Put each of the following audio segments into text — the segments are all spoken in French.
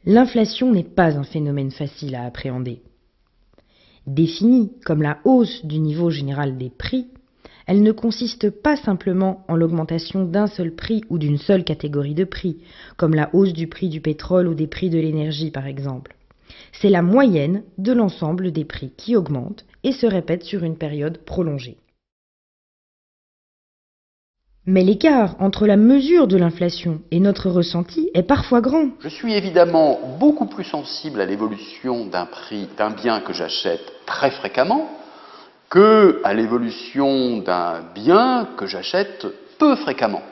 L'inflation n'est pas un phénomène facile à appréhender. Définie comme la hausse du niveau général des prix, elle ne consiste pas simplement en l'augmentation d'un seul prix ou d'une seule catégorie de prix, comme la hausse du prix du pétrole ou des prix de l'énergie par exemple. C'est la moyenne de l'ensemble des prix qui augmentent et se répètent sur une période prolongée. Mais l'écart entre la mesure de l'inflation et notre ressenti est parfois grand. Je suis évidemment beaucoup plus sensible à l'évolution d'un prix d'un bien que j'achète très fréquemment que à l'évolution d'un bien que j'achète peu fréquemment.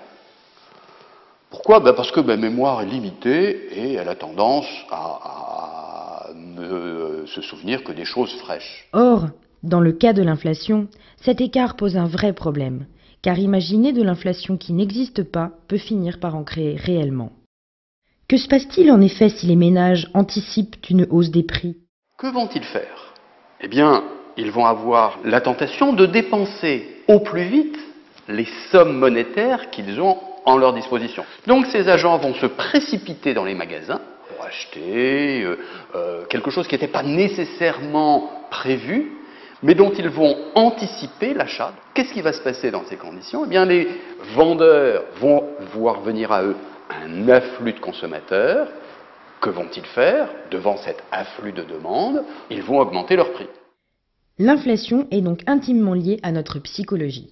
Pourquoi ? Parce que ma mémoire est limitée et elle a tendance à ne se souvenir que des choses fraîches. Or, dans le cas de l'inflation, cet écart pose un vrai problème, car imaginer de l'inflation qui n'existe pas peut finir par en créer réellement. Que se passe-t-il en effet si les ménages anticipent une hausse des prix ? Que vont-ils faire ? Eh bien, ils vont avoir la tentation de dépenser au plus vite les sommes monétaires qu'ils ont en leur disposition. Donc ces agents vont se précipiter dans les magasins pour acheter quelque chose qui n'était pas nécessairement prévu, mais dont ils vont anticiper l'achat. Qu'est-ce qui va se passer dans ces conditions ? Eh bien, les vendeurs vont voir venir à eux un afflux de consommateurs. Que vont-ils faire ? Devant cet afflux de demandes, ils vont augmenter leurs prix. L'inflation est donc intimement liée à notre psychologie.